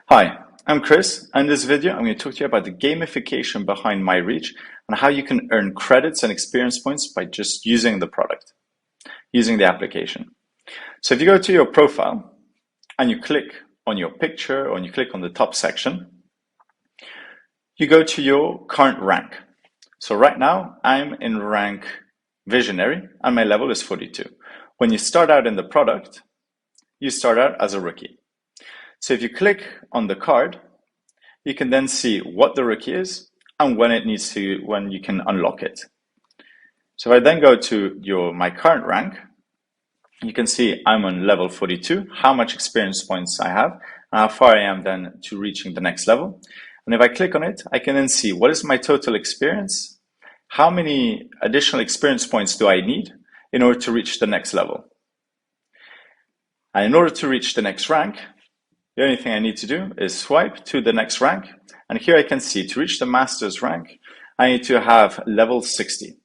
Hi, I'm Chris, and in this video I'm going to talk to you about the gamification behind MyReach and how you can earn credits and experience points by just using the product, using the application. So if you go to your profile and you click on your picture or you click on the top section, you go to your current rank. So right now I'm in rank Visionary and my level is 42. When you start out in the product, you start out as a rookie. So if you click on the card, you can then see what the rookie is and when you can unlock it. So if I then go to my current rank, you can see I'm on level 42, how much experience points I have, and how far I am then to reaching the next level. And if I click on it, I can then see what is my total experience, how many additional experience points do I need in order to reach the next level. And in order to reach the next rank, the only thing I need to do is swipe to the next rank. And here I can see to reach the master's rank, I need to have level 60.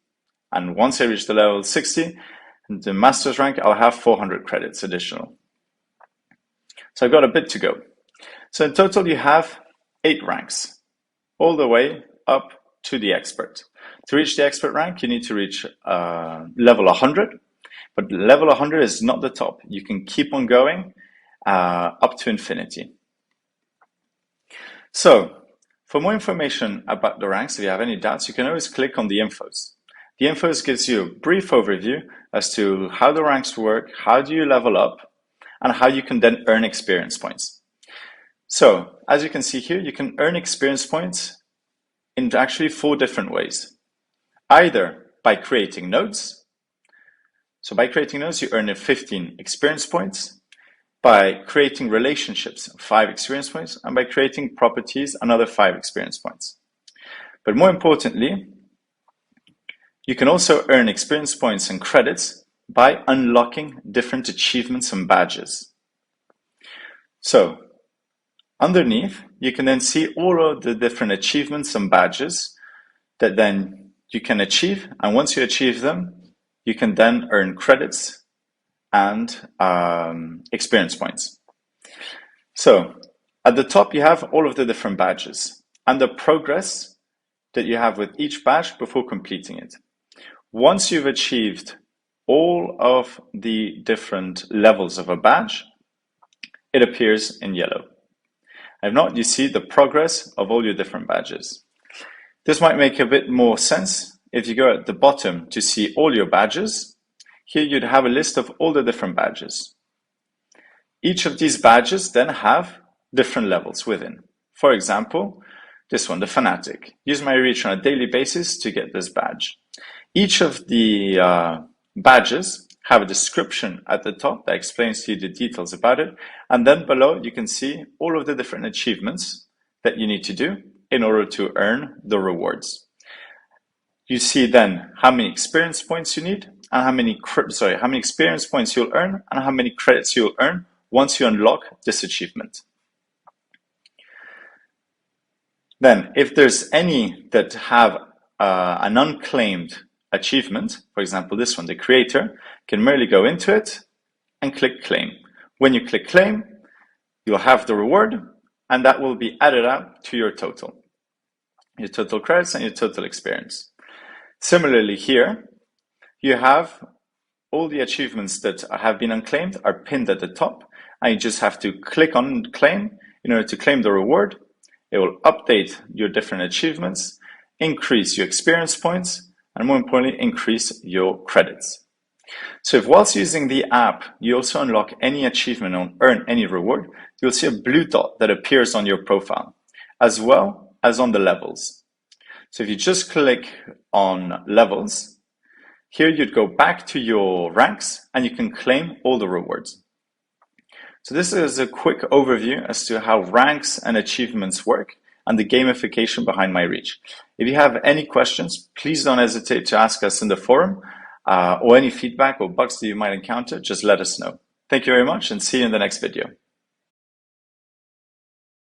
And once I reach the level 60, the master's rank, I'll have 400 credits additional. So I've got a bit to go. So in total, you have 8 ranks, all the way up to the expert. To reach the expert rank, you need to reach level 100. But level 100 is not the top. You can keep on going up to infinity. So for more information about the ranks, if you have any doubts, you can always click on the infos. The infos gives you a brief overview as to how the ranks work, how do you level up, and how you can then earn experience points. So as you can see here, you can earn experience points in actually 4 different ways. Either by creating nodes. So by creating nodes, you earn 15 experience points. By creating relationships, 5 experience points, and by creating properties, another 5 experience points. But more importantly, you can also earn experience points and credits by unlocking different achievements and badges. So underneath, you can then see all of the different achievements and badges that then you can achieve. And once you achieve them, you can then earn credits and experience points. So at the top, you have all of the different badges and the progress that you have with each badge before completing it. Once you've achieved all of the different levels of a badge, it appears in yellow. If not, you see the progress of all your different badges. This might make a bit more sense if you go at the bottom to see all your badges. Here you'd have a list of all the different badges. Each of these badges then have different levels within. For example, this one, the Fanatic. Use MyReach on a daily basis to get this badge. Each of the badges have a description at the top that explains to you the details about it. And then below, you can see all of the different achievements that you need to do in order to earn the rewards. You see then how many experience points you need and how many experience points you'll earn and how many credits you'll earn once you unlock this achievement. Then, if there's any that have an unclaimed achievement, for example, this one, the creator, can merely go into it and click claim. When you click claim, you'll have the reward and that will be added up to your total credits and your total experience. Similarly here, you have all the achievements that have been unclaimed are pinned at the top, and you just have to click on claim in order to claim the reward. It will update your different achievements, increase your experience points, and more importantly, increase your credits. So if whilst using the app, you also unlock any achievement or earn any reward, you'll see a blue dot that appears on your profile, as well as on the levels. So if you just click on levels, here you'd go back to your ranks and you can claim all the rewards. So this is a quick overview as to how ranks and achievements work and the gamification behind MyReach. If you have any questions, please don't hesitate to ask us in the forum or any feedback or bugs that you might encounter, just let us know. Thank you very much and see you in the next video.